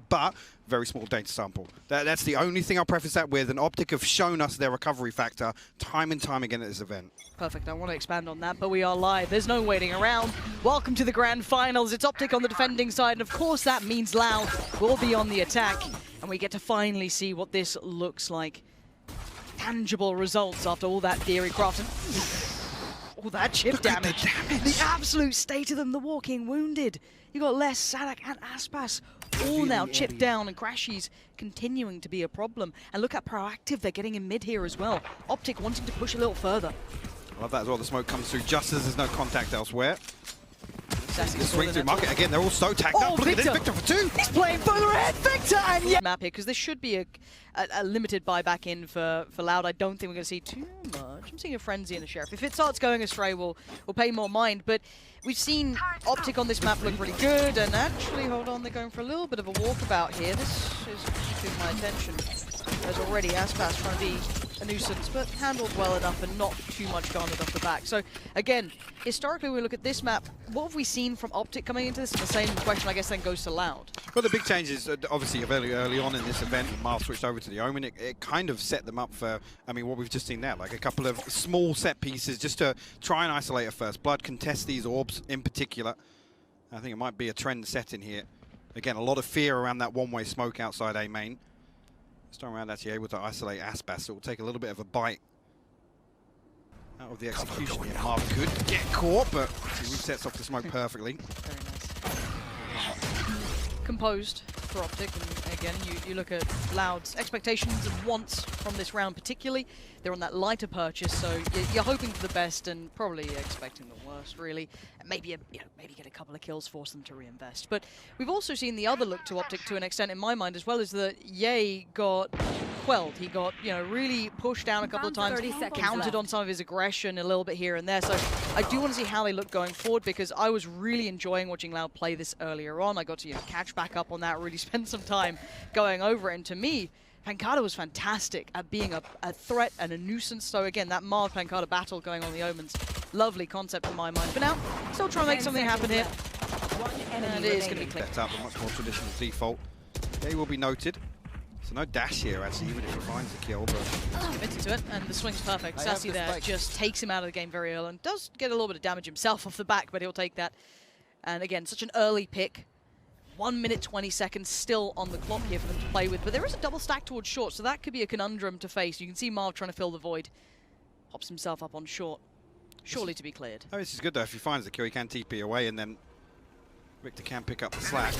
but very small data sample. That's the only thing I'll preface that with, and OPTIC have shown us their recovery factor time and time again at this event. Perfect, I want to expand on that, but we are live. There's no waiting around. Welcome to the grand finals. It's OPTIC on the defending side, and of course that means Loud will be on the attack, and we get to finally see what this looks like. Tangible results after all that theory crafting. All that chip damage. The absolute state of them, the walking wounded. You got Les, Sadak, and Aspas all now chipped down, and Crashy's continuing to be a problem. And look how proactive they're getting in mid here as well. OPTIC wanting to push a little further. I love that as well. The smoke comes through just as there's no contact elsewhere. Sassy swing through market again. They're all so tagged up. Look at this, Victor for 2. He's playing further ahead, Victor, and yeah. Map here, because this should be a limited buyback in for Loud. I don't think we're going to see too much. I'm seeing a Frenzy and a Sheriff. If it starts going astray, we'll pay more mind. But we've seen OPTIC on this map look really good, and actually, hold on, they're going for a little bit of a walkabout here. This is keeping my attention. There's already Aspas trying to be a nuisance, but handled well enough and not too much garnered off the back. So again, historically, when we look at this map, what have we seen from OPTIC coming into this? And the same question, I guess, then goes to Loud. Well, the big change is obviously very early on in this event, Miles switched over to the Omen. It kind of set them up for, I mean, what we've just seen there, like a couple of small set pieces just to try and isolate a first blood, contest these orbs in particular. I think it might be a trend set in here. Again, a lot of fear around that one-way smoke outside A main. This time around, actually able to isolate Aspas, so it will take a little bit of a bite out of the execution here. Marv could get caught, but he resets off the smoke perfectly. Very nice. Composed for OPTIC, and again, you look at Loud's expectations and wants from this round particularly. They're on that lighter purchase, so you're hoping for the best and probably expecting the worst, really. And maybe maybe get a couple of kills, force them to reinvest. But we've also seen the other look to OPTIC to an extent, in my mind, as well, as that Ye got quelled. He got, really pushed down a couple of times, counted on some of his aggression a little bit here and there. So I do want to see how they look going forward, because I was really enjoying watching Loud play this earlier on. I got to catch back up on that, really spend some time going over it. And to me, Pancada was fantastic at being a threat and a nuisance. So again, that Marv Pancada battle going on the Omens, lovely concept in my mind. But now, still trying to make something happen here. And it is going to be clear. Sets up a much more traditional default. They will be noted. So no dash here, actually, even if he finds the kill. But he's committed to it, and the swing's perfect. Sassy there just takes him out of the game very early, and does get a little bit of damage himself off the back, but he'll take that. And again, such an early pick. 1 minute 20 seconds still on the clock here for them to play with, but there is a double stack towards short, so that could be a conundrum to face. You can see Marv trying to fill the void. Hops himself up on short. Surely to be cleared. Oh, this is good though. If he finds the kill, he can TP away, and then Victor can pick up the slack.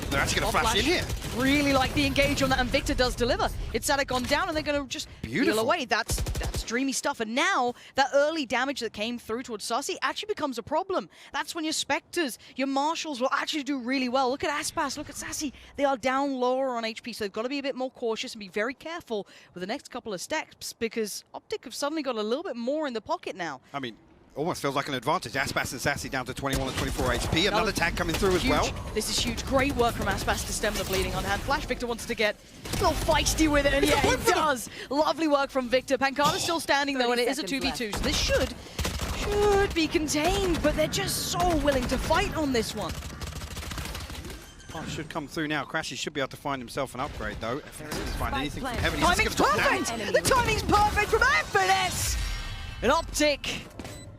They're actually going to flash in here. Really like the engage on that, and Victor does deliver. It's Sadak gone down, and they're going to just peel away. That's dreamy stuff. And now, that early damage that came through towards Sassy actually becomes a problem. That's when your Spectres, your Marshals will actually do really well. Look at Aspas, look at Sassy. They are down lower on HP, so they've got to be a bit more cautious and be very careful with the next couple of steps, because OPTIC have suddenly got a little bit more in the pocket now. I mean, almost feels like an advantage. Aspas and Sassy down to 21 and 24 HP. Another tag coming through as well. This is huge. Great work from Aspas to stem the bleeding on hand. Flash Victor wants to get a little feisty with it, and yeah, he does. Lovely work from Victor. Pancada's still standing though, and it is a 2v2, so this should be contained, but they're just so willing to fight on this one. Oh, should come through now. Crashy should be able to find himself an upgrade though. If he doesn't find anything from Heaven, he's timing's perfect! The timing's perfect from FNS! And OPTIC.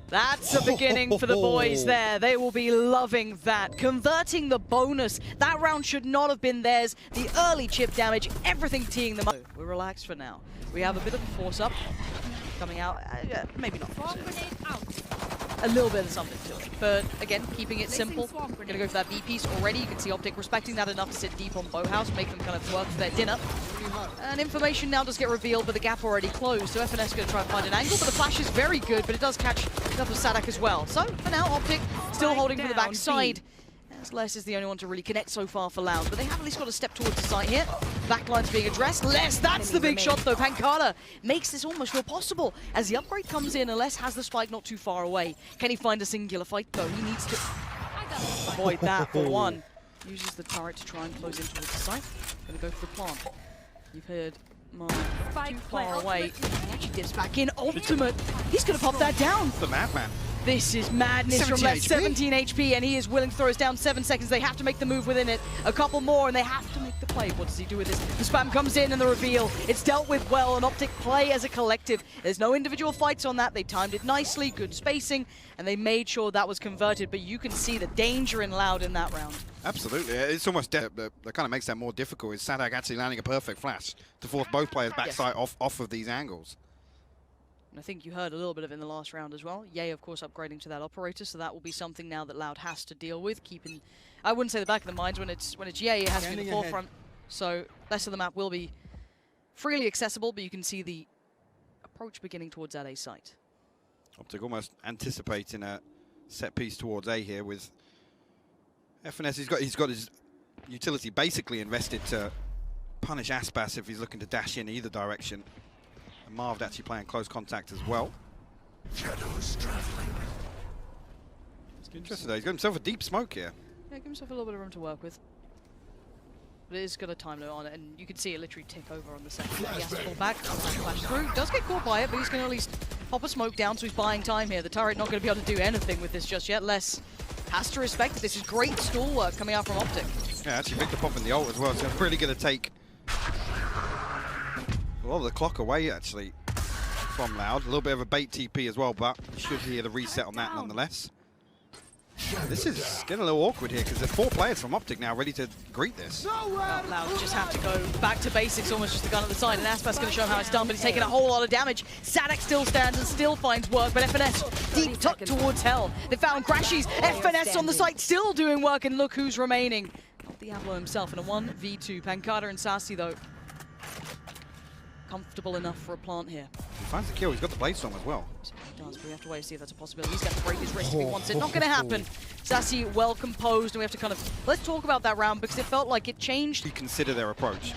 That's a beginning for the boys there. They will be loving that. Converting the bonus. That round should not have been theirs. The early chip damage, everything teeing them up. We're relaxed for now. We have a bit of a force up coming out. Maybe not force it. A little bit of something to it. But again, keeping it simple. We're going to go for that B piece already. You can see OPTIC respecting that enough to sit deep on Boathouse, make them kind of work for their dinner. And information now does get revealed, but the gap already closed. So FNS going to try and find an angle, but the flash is very good, but it does catch up with Sadak as well. So for now, OPTIC still holding from the backside. As Les is the only one to really connect so far for Loud, but they have at least got a step towards the site here. Backline's being addressed. Les, that's the big shot though. Pancada makes this almost feel possible as the upgrade comes in, and Les has the spike not too far away. Can he find a singular fight though? He needs to avoid that for one. Uses the turret to try and close in towards the site. Gonna go for the plant. You've heard Marv too far away. He actually dips back in. Ultimate. He's gonna pop that down. The madman. This is madness from 17 less HP. 17 HP, and he is willing to throw us down 7 seconds. They have to make the move within it. A couple more, and they have to make the play. What does he do with this? The spam comes in, and the reveal. It's dealt with well, and OPTIC play as a collective. There's no individual fights on that. They timed it nicely, good spacing, and they made sure that was converted. But you can see the danger in Loud in that round. Absolutely. It's almost that kind of makes that more difficult is Sadak actually landing a perfect flash to force both players backside off of these angles. And I think you heard a little bit of it in the last round as well. Yay, of course, upgrading to that operator, so that will be something now that Loud has to deal with. Keeping, I wouldn't say the back of the minds when it's Yay, it has to be the forefront. So less of the map will be freely accessible, but you can see the approach beginning towards that A site. OPTIC almost anticipating a set piece towards A here with FNS. He's got his utility basically invested to punish Aspas if he's looking to dash in either direction. Marv actually playing close contact as well. Shadows traveling. Interesting though, he's got himself a deep smoke here. Yeah, give himself a little bit of room to work with. But it is got a time limit on it, and you can see it literally tick over on the second. He has to pull back, flash through. Does get caught by it, but he's going to at least pop a smoke down, so he's buying time here. The turret not going to be able to do anything with this just yet. Les has to respect it. This is great stall work coming out from OPTIC. Yeah, actually picked the pop in the ult as well, so it's really going to take a lot of the clock away, actually, from Loud. A little bit of a bait TP as well, but you should hear the reset on that nonetheless. This is getting a little awkward here, because there's 4 players from OPTIC now ready to greet this. Well, Loud just have to go back to basics, almost just the gun at the side, and Aspas going to show him how it's done, but he's taking a whole lot of damage. Sadak still stands and still finds work, but FNS deep tucked towards hell. They found Crashies. FNS on the site still doing work, and look who's remaining. Not Diablo himself in a 1v2. Pancada and Sassy, though, comfortable enough for a plant here. He finds the kill, he's got the blade storm as well. He does, but we have to wait to see if that's a possibility. He's going to break his wrist if he wants it. Not going to happen. Sassy well composed, and we have to kind of... Let's talk about that round, because it felt like it changed. Reconsider their approach.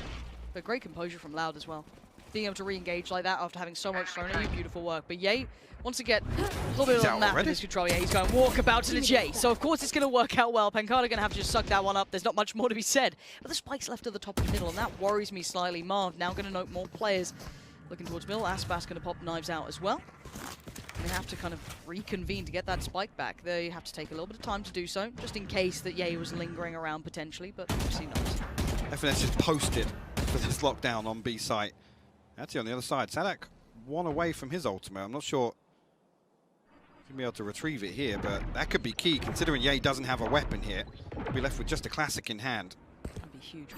But great composure from Loud as well. Being able to re-engage like that after having so much thrown at you, beautiful work. But Yay wants to get a little bit of the map in his control. Yeah, he's going walkabout to the J. So of course it's going to work out well. Pancada going to have to just suck that one up. There's not much more to be said. But the spike's left at the top of the middle, and that worries me slightly. Marv now going to note more players looking towards middle. Aspas going to pop knives out as well. They have to kind of reconvene to get that spike back. They have to take a little bit of time to do so, just in case that Yay was lingering around potentially, but obviously not. FNS just posted for this lockdown on B site. Actually on the other side, Sadak 1 away from his ultimate. I'm not sure if he'll be able to retrieve it here, but that could be key considering Yay doesn't have a weapon here. He'll be left with just a classic in hand. That'd be huge.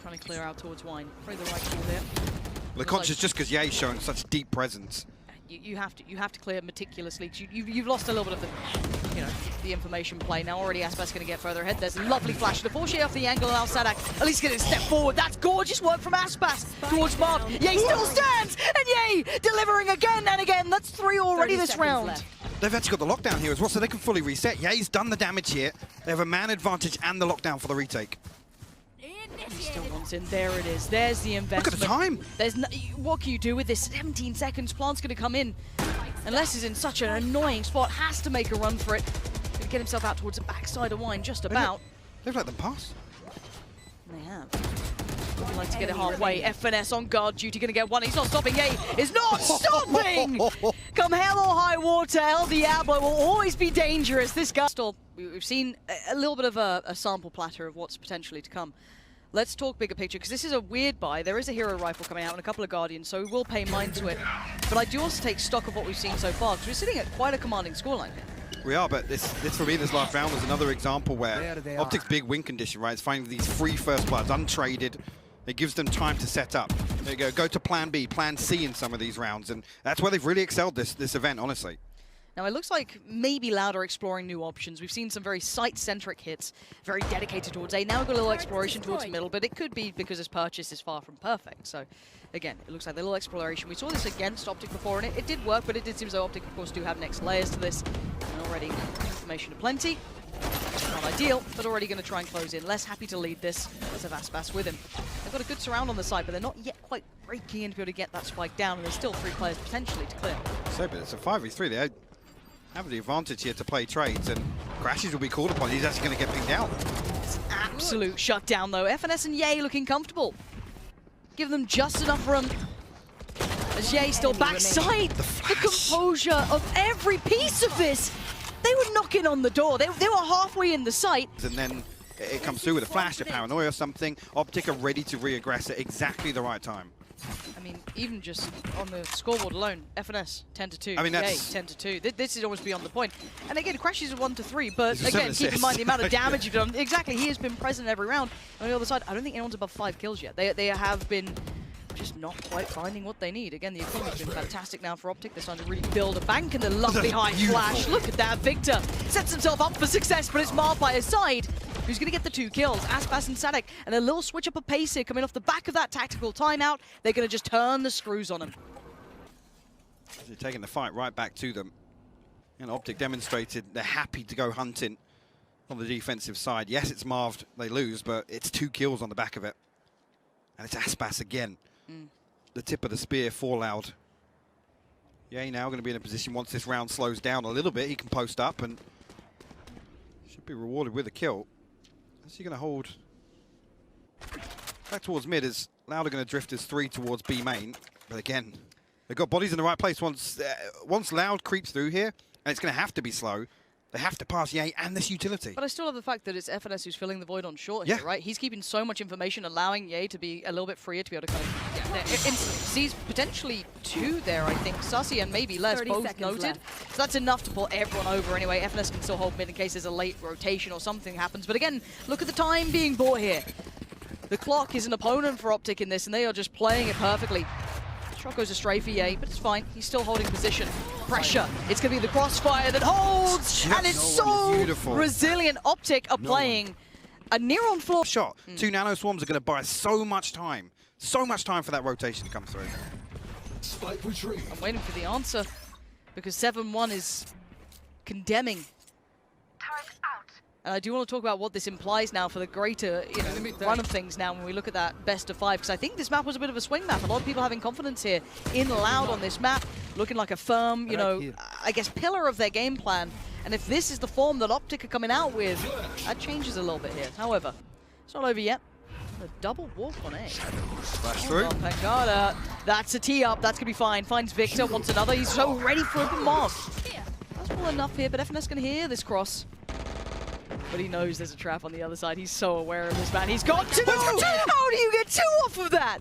Trying to clear out towards Wine. Probably the right call there. They're conscious just because Yay's showing such deep presence. You have to clear meticulously, because you've lost a little bit of the information play. Now already Aspas going to get further ahead. There's a lovely flash to force Yay off the angle, and now Sadak at least going to step forward. That's gorgeous work from Aspas towards Marv. Yay still stands, and Yay delivering again and again. That's 3 already this round. Left. They've actually got the lockdown here as well, so they can fully reset. Yay's done the damage here. They have a man advantage and the lockdown for the retake. He still wants in. There it is. There's the investment. Look at the time. There's what can you do with this? 17 seconds. Plant's going to come in. Unless he's in such an annoying spot, has to make a run for it. Going to get himself out towards the backside of Wine, just about. They've let them pass. And they have. Would like to get it halfway. FNS on guard duty, going to get one. He's not stopping. Yay is not stopping! Come hell or high water, El Diablo will always be dangerous. This guy. We've seen a little bit of a sample platter of what's potentially to come. Let's talk bigger picture, because this is a weird buy. There is a hero rifle coming out and a couple of Guardians, so we will pay mind to it. But I do also take stock of what we've seen so far, because we're sitting at quite a commanding scoreline here. We are, but this for me, this last round was another example where OPTIC's big win condition, right, is finding these free first bloods, untraded. It gives them time to set up. There you go to plan B, plan C in some of these rounds, and that's where they've really excelled this event, honestly. Now, it looks like maybe Loud are exploring new options. We've seen some very site-centric hits, very dedicated towards A. Now we've got a little exploration towards the middle, but it could be because his purchase is far from perfect. So, again, it looks like a little exploration. We saw this against OPTIC before, and it did work, but it did seem as though OPTIC, of course, do have next layers to this. And already information aplenty. Not ideal, but already going to try and close in. Less happy to lead this as of Aspas with him. They've got a good surround on the side, but they're not yet quite breaking in to be able to get that spike down, and there's still 3 players potentially to clear. So, but it's a 5v3 there. Have the advantage here to play trades, and Crashes will be called upon. He's actually going to get pinged out. It's an absolute shutdown, though. FNS and Yay looking comfortable. Give them just enough room. As Ye still backside, the composure of every piece of this. They were knocking on the door. They were halfway in the site. And then it comes through with a flash, a paranoia or something. OPTIC are ready to re-aggress at exactly the right time. I mean, even just on the scoreboard alone, FNS 10-2, I mean, that's 10-2. This is almost beyond the point. And again, crashes 1-3, but These are again, keep in mind the amount of damage yeah. you've done. Exactly, he has been present every round. On the other side, I don't think anyone's above 5 kills yet. They have been just not quite finding what they need. Again, the economy's been fantastic now for OPTIC. They're starting to really build a bank, and the lovely high flash. Look at that, Victor sets himself up for success, but it's marred by his side. Who's going to get the 2 kills? Aspas and Sadek, and a little switch up of pace here coming off the back of that tactical timeout. They're going to just turn the screws on him. They're taking the fight right back to them. And OPTIC demonstrated they're happy to go hunting on the defensive side. Yes, it's Marved, they lose, but it's 2 kills on the back of it. And it's Aspas again. The tip of the spear for Loud. Yay now going to be in a position once this round slows down a little bit, he can post up and should be rewarded with a kill. Is he going to hold back towards mid as Loud are going to drift as 3 towards B main. But again, they've got bodies in the right place. Once Loud creeps through here, and it's going to have to be slow, they have to pass Ye and this utility. But I still have the fact that it's FNS who's filling the void on short here, right? He's keeping so much information, allowing Ye to be a little bit freer to be able to kind of get there instantly. Sees potentially 2 there, I think. Sussy and maybe less, both noted. Left. So that's enough to pull everyone over anyway. FNS can still hold mid in case there's a late rotation or something happens. But again, look at the time being bought here. The clock is an opponent for OPTIC in this, and they are just playing it perfectly. Shot goes astray for Ye, but it's fine. He's still holding position. Pressure. It's going to be the crossfire that holds, and it's so resilient. OPTIC are playing a near-on floor shot. 2 nano swarms are going to buy so much time for that rotation to come through. I'm waiting for the answer, because 7-1 is condemning. And I do want to talk about what this implies now for the greater run of things now when we look at that best of 5, because I think this map was a bit of a swing map. A lot of people having confidence here in Loud on this map, looking like a firm, I guess, pillar of their game plan. And if this is the form that OPTIC are coming out with, that changes a little bit here. However, it's not over yet. A double walk on A. Flash through. Pangada. That's a tee up. That's going to be fine. Finds Victor, wants another. He's so ready for a mob. That's well enough here, but FNS going to hear this cross. But he knows there's a trap on the other side. He's so aware of this, man. He's got 2! How do you get 2 off of that?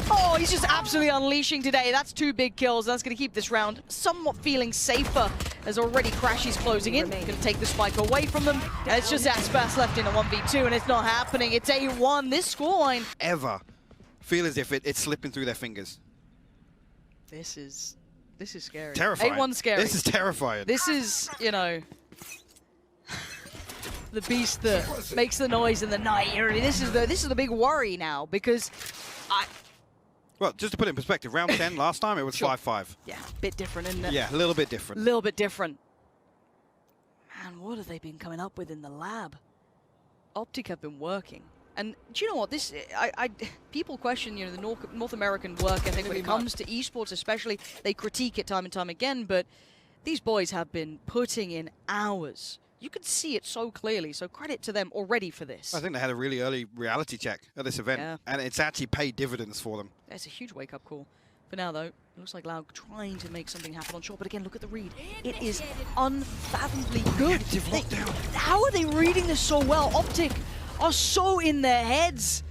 Oh, he's just absolutely unleashing today. That's 2 big kills. That's going to keep this round somewhat feeling safer as already Crashy's closing in. Going to take the spike away from them. And it's just Aspas left in a 1v2, and it's not happening. It's A1. This scoreline. Ever feel as if it's slipping through their fingers. This is scary. Terrifying. A1's scary. This is terrifying. This is, the beast that makes the noise in the night. This is the big worry now, because well, just to put it in perspective, round 10 last time it was 5-5. Yeah, a bit different, isn't it? Yeah, a little bit different. A little bit different. Man, what have they been coming up with in the lab? OPTIC have been working. And do you know what? This people question, the North American work ethic when it comes to esports, especially. They critique it time and time again, but these boys have been putting in hours. You could see it so clearly, so credit to them already for this. I think they had a really early reality check at this event, and it's actually paid dividends for them. It's a huge wake-up call. For now, though, it looks like Loud trying to make something happen on short, but again, look at the read. It is unfathomably good. How are they reading this so well? OPTIC are so in their heads,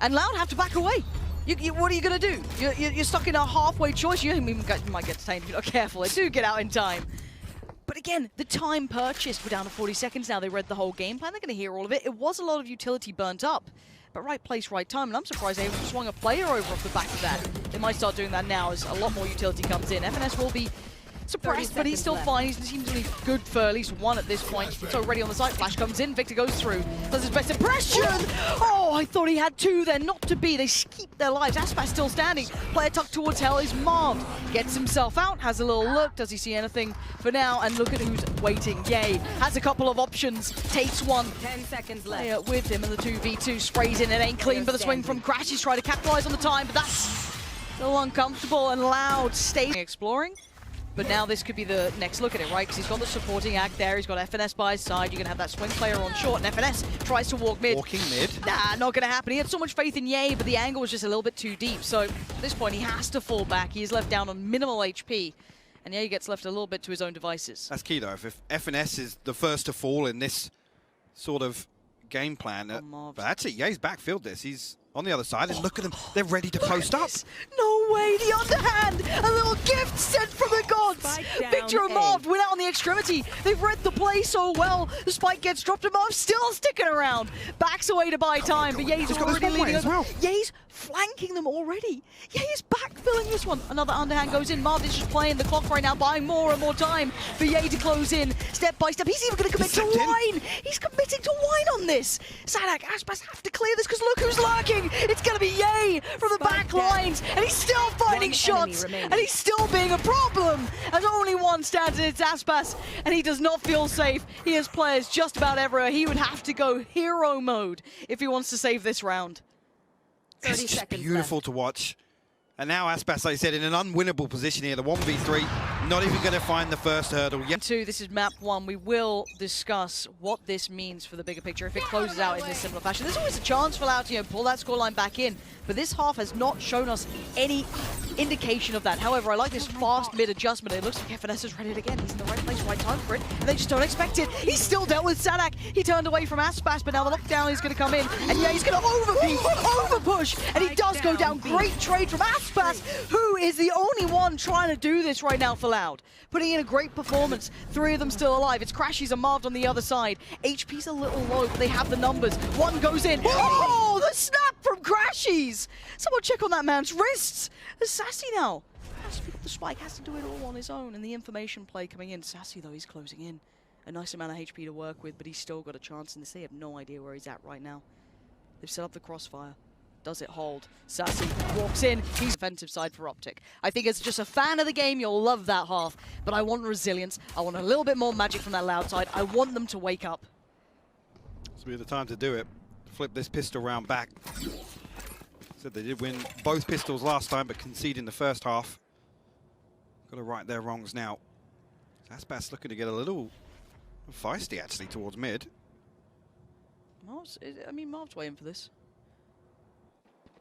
and Loud have to back away. What are you going to do? You're stuck in a halfway choice. You might get detained if you're not careful. They do get out in time. But again, the time purchased, we're down to 40 seconds now. They read the whole game plan. They're going to hear all of it. It was a lot of utility burnt up, but right place, right time. And I'm surprised they swung a player over off the back of that. They might start doing that now as a lot more utility comes in. FNS will be surprised, but he's still fine. He seems to be good for at least 1 at this point. So ready on the side. Flash comes in. Victor goes through. Does his best impression. Oh, I thought he had 2 there. Not to be. They keep their lives. Aspas still standing. Player tucked towards hell is Marv. Gets himself out. Has a little look. Does he see anything for now? And look at who's waiting. Yay. Has a couple of options. Takes 1. 10 seconds left. Player with him in the 2v2. Sprays in. It ain't clean, but the swing from Crash. He's trying to capitalize on the time, but that's still uncomfortable and Loud. Stay exploring. But now this could be the next look at it, right? Because he's got the supporting act there. He's got FNS by his side. You're going to have that swing player on short, and FNS tries to walk mid. Walking mid. Nah, not going to happen. He had so much faith in Ye, but the angle was just a little bit too deep. So at this point, he has to fall back. He is left down on minimal HP. And Ye gets left a little bit to his own devices. That's key, though. If FNS is the first to fall in this sort of game plan, but that's it. Ye's backfield this. He's on the other side, and look at them. They're ready to post up. No way, the underhand! A little gift sent from the gods! Victor and Marv went out on the extremity. They've read the play so well. The spike gets dropped, and Marv still sticking around. Backs away to buy time, but Ye's already leading as well. Ye's flanking them already. Ye is backfilling this one. Another underhand goes in. Marv is just playing the clock right now, buying more and more time for Ye to close in. Step by step. He's even going to commit to wine. He's committing to wine on this. Sadak, Aspas have to clear this because look who's lurking. It's going to be Ye from the back lines, and he's still finding shots, and he's still being a problem. As only one stands, and it's Aspas, and he does not feel safe. He has players just about everywhere. He would have to go hero mode if he wants to save this round. It's just beautiful to watch. And now Aspas, like I said, in an unwinnable position here. The 1v3, not even going to find the first hurdle yet. This is map 1. We will discuss what this means for the bigger picture if it closes out in this similar fashion. There's always a chance for Loud to pull that scoreline back in, but this half has not shown us any indication of that. However, I like this fast mid adjustment. It looks like FNS is ready again. He's in the right place, right time for it, and they just don't expect it. He's still dealt with Sadak. He turned away from Aspas, but now the lockdown is going to come in, and yeah, he's going to overpush, and he does go down. Great trade from Aspas, who is the only one trying to do this right now for Loud. Putting in a great performance. 3 of them still alive. It's Crashies and Marved on the other side. HP's a little low, but they have the numbers. One goes in. Oh, the snap from Crashies! Someone check on that man's wrists. There's Sassy now. Has to pick up the spike, has to do it all on his own. And the information play coming in. Sassy, though, he's closing in. A nice amount of HP to work with, but he's still got a chance in this. They have no idea where he's at right now. They've set up the crossfire. Does it hold? Sassy walks in. He's defensive side for OPTIC. I think as just a fan of the game, you'll love that half. But I want resilience. I want a little bit more magic from that Loud side. I want them to wake up. This will be the time to do it. Flip this pistol round back. Said they did win both pistols last time, but concede in the first half. Got to right their wrongs now. Aspas looking to get a little feisty, actually, towards mid. Marv's waiting for this.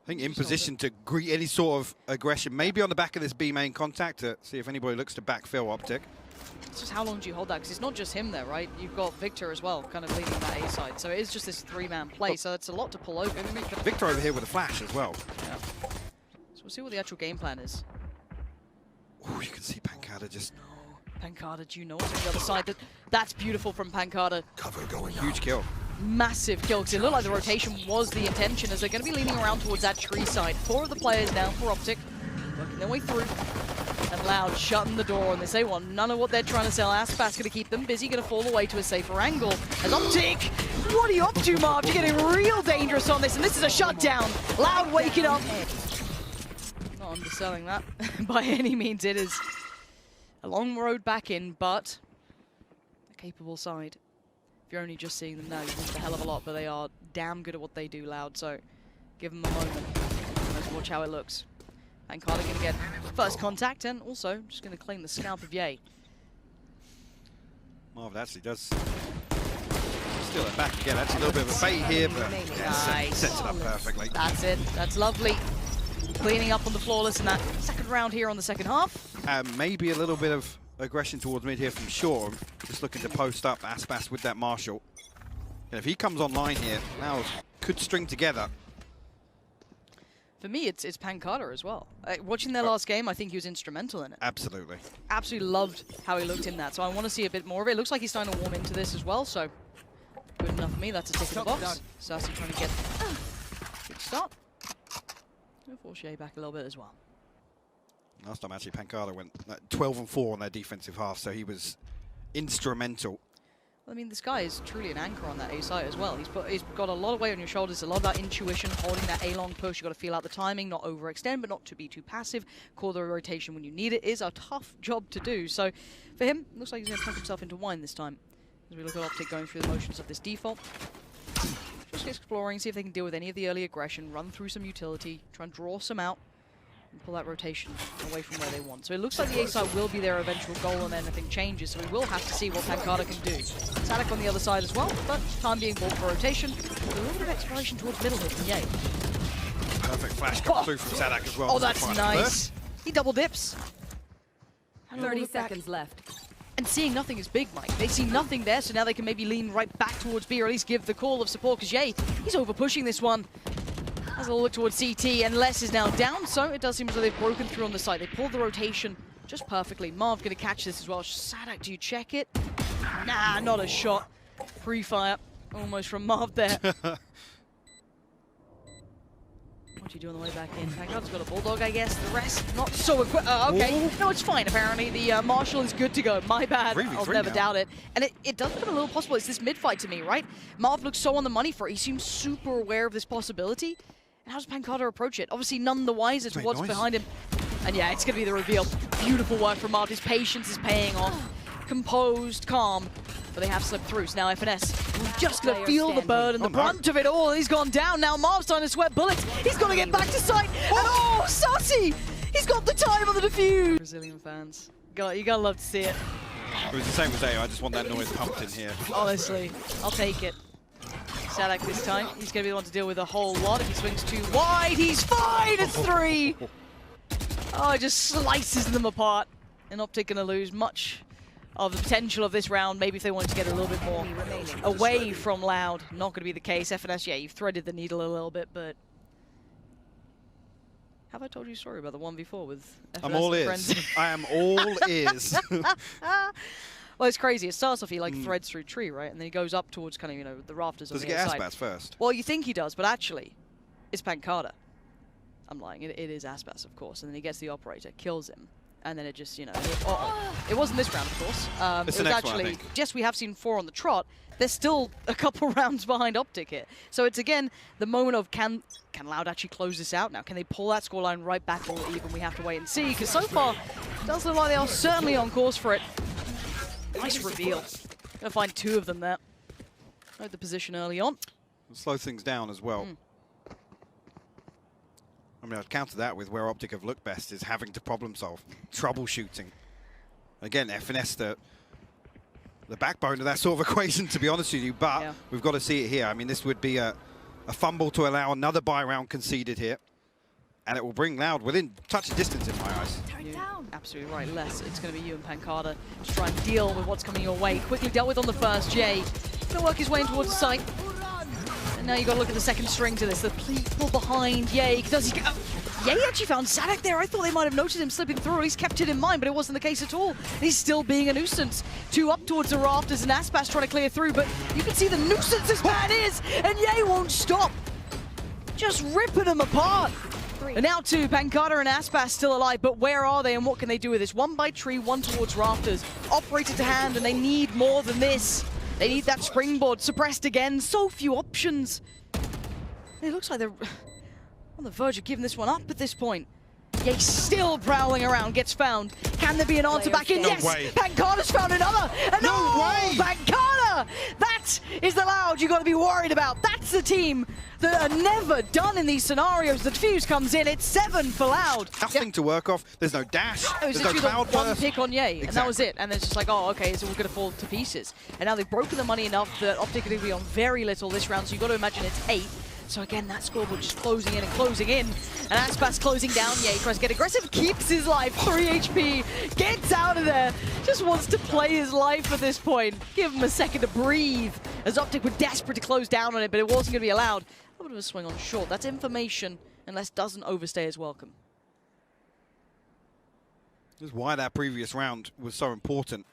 I think in position to greet any sort of aggression, maybe on the back of this B main contact to see if anybody looks to backfill OPTIC. It's just how long do you hold that? Because it's not just him there, right? You've got Victor as well, kind of leading that A side. So it is just this 3-man play, so it's a lot to pull over. Victor over here with a flash as well. Yeah. So we'll see what the actual game plan is. Oh, you can see Pancada just... No, Pancada, do you know what's on the other side? That's beautiful from Pancada. Cover going Huge kill. Massive kill, because it looked like the rotation was the intention, as they're going to be leaning around towards that tree side. 4 of the players now for OPTIC, working their way through. And Loud shutting the door, and they say, well, none of what they're trying to sell. Aspas going to keep them busy, going to fall away to a safer angle. As OPTIC, what are you up to, Marv? You're getting real dangerous on this, and this is a shutdown. Loud waking up. Not underselling that by any means. It is a long road back in, but a capable side. If you're only just seeing them now, you've missed a hell of a lot, but they are damn good at what they do, Loud, so give them a moment. Let's watch how it looks. And Carter going to get first contact, and also just going to claim the scalp of Ye. Marv actually does steal it back again. That's a little bit of a bait here, but yeah, sets it up perfectly. That's it. That's lovely. Cleaning up on the flawless in that second round here on the second half. Maybe a little bit of aggression towards mid here from Shaw. Just looking to post up Aspas with that Marshall. And if he comes online here, now could string together. For me, it's Pancada as well. Watching their last game, I think he was instrumental in it. Absolutely. Absolutely loved how he looked in that. So I want to see a bit more of it. It looks like he's starting to warm into this as well, so good enough for me. That's a tick in the box. Sassy trying to get a good start. Gonna force Ye back a little bit as well. Last time, actually, Pancada went 12-4 on their defensive half, so he was instrumental. I mean, this guy is truly an anchor on that A side as well. He's got a lot of weight on your shoulders, a lot of that intuition, holding that A-long push. You've got to feel out the timing, not overextend, but not to be too passive. Call the rotation when you need it. Is a tough job to do. So for him, looks like he's going to tuck himself into wine this time. As we look at OPTIC going through the motions of this default. Just exploring, see if they can deal with any of the early aggression, run through some utility, try and draw some out. and pull that rotation away from where they want. So it looks like the A side will be their eventual goal and anything changes, so we will have to see what Pancada can do. Sadek on the other side as well, but time being bought for rotation. With a little bit of exploration towards middle here from Ye. Perfect flash comes through from Sadek as well. Oh, that's nice. He double dips. 30 seconds left. And seeing nothing is big, Mike. They see nothing there, so now they can maybe lean right back towards B, or at least give the call of support, because Ye, he's over-pushing this one. Has a look towards CT, and Les is now down, so it does seem as though they've broken through on the site. They pulled the rotation just perfectly. Marv going to catch this as well. Sadek, do you check it? Nah, not a shot. Pre-fire, almost from Marv there. What do you do on the way back in? Pancada's got a bulldog, I guess. The rest, not so equipped. Okay, Ooh. no, it's fine. Apparently, the Marshall is good to go. My bad. 3v3 I'll never now. doubt it. And it does become a little possible. It's this mid-fight to me, right? Marv looks so on the money for it. He seems super aware of this possibility. And how does Pancada approach it? Obviously, none the wiser to what's behind him. And yeah, it's going to be the reveal. Beautiful work from Marv. His patience is paying off. Composed, calm. But they have slipped through. So now FNS just going to feel the burden, the brunt of it all. And he's gone down. Now Marv's trying to sweat bullets. He's got to get back to sight. And oh, Sussy! He's got the time on the defuse. Brazilian fans. You gotta love to see it. It was the same with Ayo. I just want that noise pumped in here. Honestly, I'll take it. Sadek this time. He's going to be the one to deal with a whole lot. If he swings too wide, he's fine! It's 3! Oh, it just slices them apart. And OPTIC going to lose much of the potential of this round. Maybe if they wanted to get a little bit more away from Loud. Not going to be the case. FNS, yeah, you've threaded the needle a little bit, but... Have I told you a story about the 1v4 with FNS I'm all and ears. friends? I am all ears. Well, it's crazy. It starts off, he like threads through tree, right? And then he goes up towards kind of, you know, the rafters on Does the he get other side. Aspas first? Well, you think he does, but actually, it's Pancada. I'm lying. It is Aspas, of course. And then he gets the operator, kills him. And then it just, you know... It wasn't this round, of course. It's it the was next one, I actually... think. Yes, we have seen 4 on the trot. There's still a couple rounds behind OPTIC here. So it's, again, the moment of can Loud actually close this out now? Can they pull that scoreline right back or even? We have to wait and see. Because so far, it does look like they are certainly on course for it. Nice reveal. Gonna find 2 of them there. Note the position early on. Slow things down as well. I mean, I'd counter that with where OPTIC have looked best is having to problem solve, troubleshooting. Again, FNS, the backbone of that sort of equation, to be honest with you, but we've got to see it here. I mean, this would be a fumble to allow another buy round conceded here, and it will bring Loud within touch distance in my eyes. Absolutely right, Les. It's going to be you and Pancada to try and deal with what's coming your way. Quickly dealt with on the first. Jay going to work his way in towards the site. And now you've got to look at the second string to this. The people behind Ye. Does he? Ye actually found Sadek there. I thought they might have noticed him slipping through. At least kept it in mind, but it wasn't the case at all. And he's still being a nuisance. 2 up towards the rafters, and Aspas trying to clear through, but you can see the nuisance this man is, and Ye won't stop. Just ripping them apart. And now 2, Pancada and Aspas still alive, but where are they and what can they do with this? 1 by tree, 1 towards rafters. Operator to hand, and they need more than this. They need that springboard suppressed again. So few options. It looks like they're on the verge of giving this one up at this point. Ye still prowling around, gets found. Can there be an answer back in? Yes! Way. Pancada's found another! And No way! Pancada! That is the Loud you got to be worried about. That's the team that are never done in these scenarios. The defuse comes in, it's 7 for Loud. Nothing to work off. There's no dash. It was There's no literally cloud the one burst. pick on Ye, Exactly. and that was it. And then it's just like, oh, okay, it's all going to fall to pieces. And now they've broken the money enough that OPTIC are going to be on very little this round, so you've got to imagine it's 8. So again, that scoreboard just closing in and closing in. And Aspas closing down. Ye tries to get aggressive, keeps his life. 3 HP, gets out of there. Just wants to play his life at this point. Give him a second to breathe. As OPTIC were desperate to close down on it, but it wasn't going to be allowed. A little bit of a swing on short. That's information, unless doesn't overstay his welcome. This is why that previous round was so important.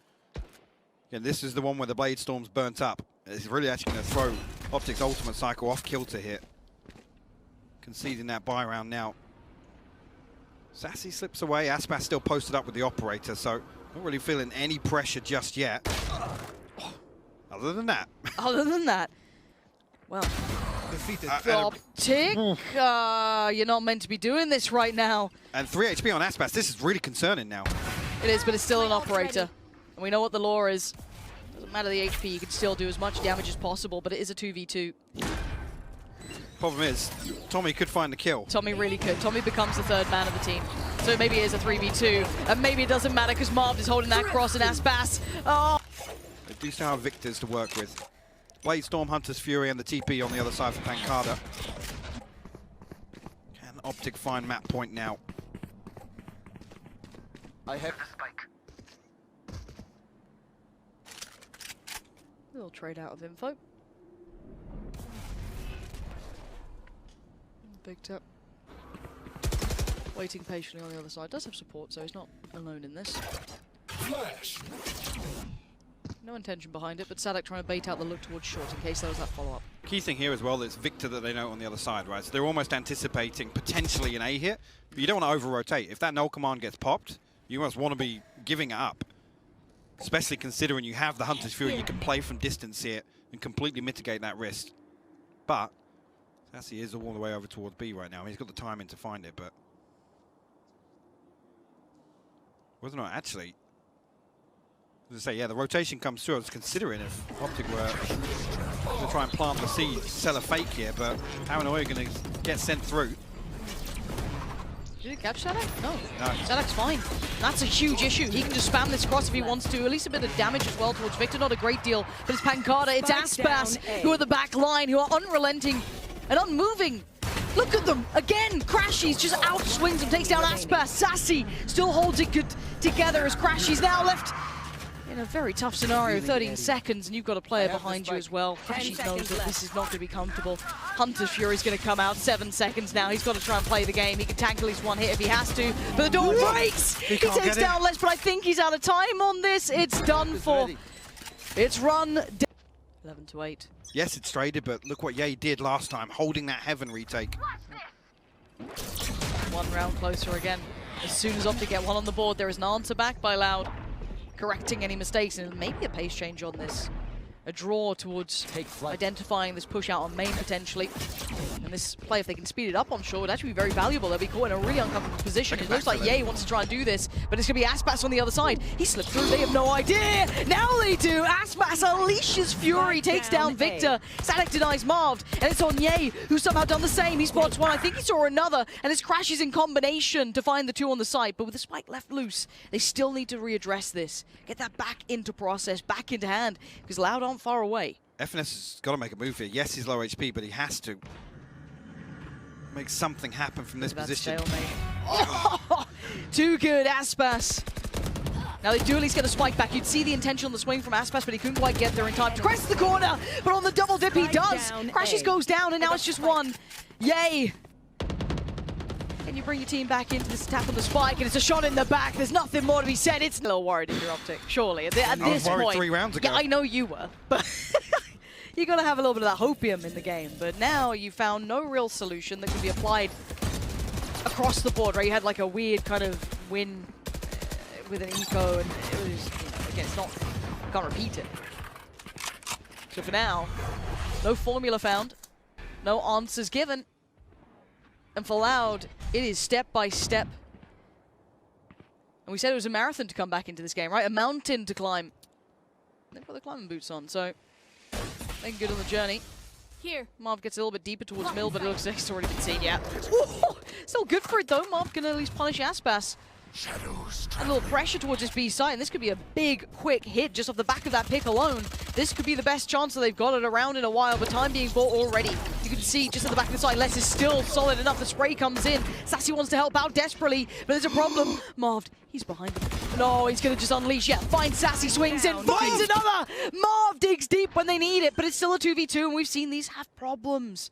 Again, this is the one where the Blade Storm's burnt up. It's really actually going to throw OPTIC's ultimate cycle off kilter here. Conceding that buy round now. Sassy slips away. Aspas still posted up with the operator, so not really feeling any pressure just yet. Other than that. Other than that, well, OPTIC, you're not meant to be doing this right now. And 3 HP on Aspas. This is really concerning now. It is, but it's still an operator. And we know what the law is. Doesn't matter the HP, you can still do as much damage as possible, but it is a 2v2. Problem is, Tommy could find the kill. Tommy really could. Tommy becomes the third man of the team. So maybe it is a 3v2. And maybe it doesn't matter because Marv is holding that cross and Aspas. Oh! They do still have Victors to work with. Blade Storm, Hunter's Fury, and the TP on the other side for Pancada. Can OPTIC find map point now? I have the spike. A little trade out of info. Victor. Waiting patiently on the other side. Does have support, so he's not alone in this. Flash. No intention behind it, but Sadek trying to bait out the look towards short in case there was that follow-up. Key thing here as well is Victor that they know on the other side, right? So they're almost anticipating potentially an A hit, but you don't want to over-rotate. If that null command gets popped, you must want to be giving it up. Especially considering you have the Hunter's Fury, you can play from distance here and completely mitigate that risk. But Sassy is all the way over towards B right now. He's got the timing to find it, but whether or not actually, as I say, yeah, the rotation comes through. I was considering if OPTIC were to try and plant the seed, sell a fake here, but how and are you going to get sent through? Did you catch Sadek? No. No. Sadek's fine. That's a huge issue. He can just spam this cross if he wants to. At least a bit of damage as well towards Victor. Not a great deal, but it's Pancada, it's Aspas who are the back line, who are unrelenting and unmoving. Look at them. Again, Crashy's just outswings him, takes down Aspas. Sassy still holds it good together as Crashy's now left in a very tough scenario. 13 seconds, and you've got a player behind you as well. Crashy knows that this is not going to be comfortable. Hunter's Fury's going to come out. 7 seconds now. He's got to try and play the game. He can tank at least one hit if he has to. But the door breaks. He takes down less, but I think he's out of time on this. It's done for. It's run. 11-8. Yes, it's traded, but look what Ye did last time, holding that Heaven retake. One round closer again. As soon as OPTIC get one on the board, there is an answer back by Loud, correcting any mistakes, and maybe a pace change on this. A draw towards identifying this push out on main potentially. And this play, if they can speed it up on short, would actually be very valuable. They'll be caught in a really uncomfortable position. It looks like Ye wants to try and do this, but it's going to be Aspas on the other side. He slipped through, they have no idea. Now they do. Aspas unleashes Fury, takes down Victor. Sadek denies Marv, and it's on Ye, who's somehow done the same. He spots one, I think he saw another, and it's Crashes in combination to find the two on the site. But with the spike left loose, they still need to readdress this. Get that back into process, back into hand, because Loud aren't far away. FNS has got to make a move here. Yes, he's low HP, but he has to make something happen from this position. Oh, too good, Aspas. Now they do at least get a spike back. You'd see the intention on the swing from Aspas, but he couldn't quite get there in time to crest the corner. But on the double dip, he does. Crashes goes down, and now it's just one. Yay. And you bring your team back into this attack on the spike, and it's a shot in the back. There's nothing more to be said. It's a little worried if you're OPTIC, surely. At this worried point, 3 rounds ago. Yeah, I know you were, but you got to have a little bit of that hopium in the game. But now you found no real solution that can be applied across the board, right? You had like a weird kind of win with an eco, and it was, you know, again, it's not, can't repeat it. So for now, no formula found, no answers given. And for Loud, it is step by step. And we said it was a marathon to come back into this game, right? A mountain to climb. They've got the climbing boots on, so making good on the journey. Here, Marv gets a little bit deeper towards middle, but it looks like it's already been seen, yeah. Ooh, still good for it, though. Marv can at least punish Aspas. A little pressure towards this B side, and this could be a big, quick hit just off the back of that pick alone. This could be the best chance that they've got it around in a while, but time being bought already. You can see just at the back of the side, Les is still solid enough. The spray comes in. Sassy wants to help out desperately, but there's a problem. Marv, he's behind him. No, he's going to just unleash. Yeah, finds Sassy, swings in, finds another. Marv digs deep when they need it, but it's still a 2v2, and we've seen these have problems.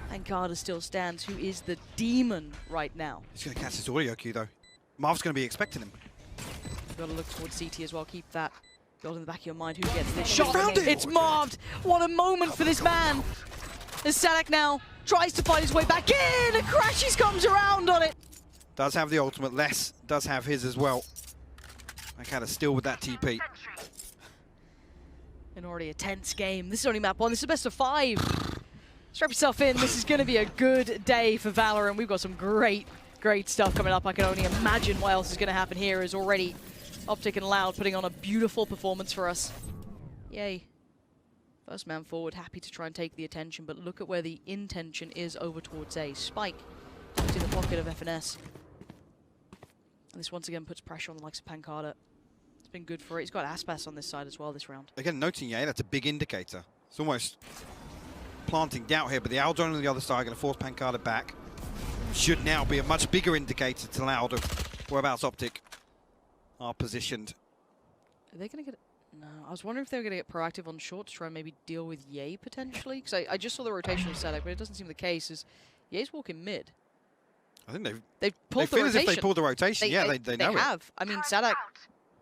And Carter still stands, who is the demon right now. He's going to catch this audio cue, though. Marv's going to be expecting him. You've got to look towards CT as well. Keep that built in the back of your mind. Who gets this shot? It's Marv. What a moment for this man. As Sadek now tries to fight his way back in, and Crashes comes around on it. Does have the ultimate. Les does have his as well. Pancada still with that TP. And already a tense game. This is only map 1. This is a best of 5. Strap yourself in. This is going to be a good day for Valorant. We've got some great stuff coming up. I can only imagine what else is going to happen here. Is already OPTIC and Loud putting on a beautiful performance for us. Yay. First man forward, happy to try and take the attention, but look at where the intention is over towards A. Spike to the pocket of FNS. And this once again puts pressure on the likes of Pancada. It's been good for it. He's got Aspas on this side as well this round. Again, noting, yeah, that's a big indicator. It's almost planting doubt here, but the Aldon on the other side going to force Pancada back. Should now be a much bigger indicator to Loud of whereabouts OPTIC are positioned. Are they going to get... No, I was wondering if they were going to get proactive on short to try and maybe deal with Ye potentially. Because I just saw the rotation of Sadak, but it doesn't seem the case. As Ye's walking mid. I think they've pulled the feel rotation. as if they pulled the rotation. They know it. have. I mean, Sadak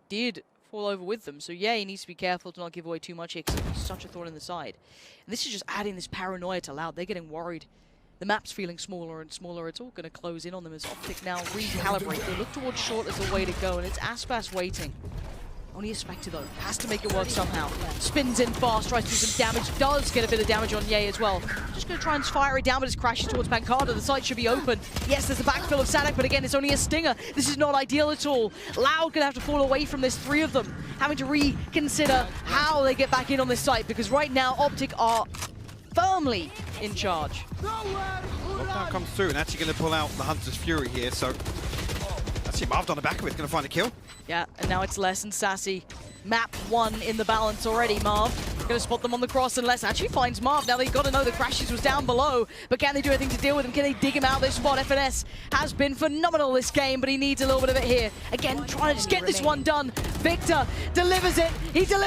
did fall over with them, so Ye needs to be careful to not give away too much here because he's such a thorn in the side. And this is just adding this paranoia to Loud. They're getting worried. The map's feeling smaller and smaller. It's all going to close in on them as OPTIC now recalibrate. They look towards short as a way to go, and it's Aspas waiting. Only a Spectre though, has to make it work somehow. Spins in fast, tries to do some damage, does get a bit of damage on Ye as well. Just going to try and fire it down, but it's crashing towards Pancada. The site should be open. Yes, there's a backfill of Sadak, but again, it's only a stinger. This is not ideal at all. Loud going to have to fall away from this, 3 of them, having to reconsider how they get back in on this site, because right now, OPTIC are firmly in charge. Lockdown comes through and actually going to pull out the Hunter's Fury here, so actually Marv on the back of it, going to find a kill. Yeah, and now it's Les and Sassy. Map 1 in the balance already, Marv. Going to spot them on the cross, and Les actually finds Marv. Now they've got to know the Crashes was down below, but can they do anything to deal with him? Can they dig him out of this spot? FNS has been phenomenal this game, but he needs a little bit of it here. Again, trying to just get this one done. Victor delivers it. He delivers.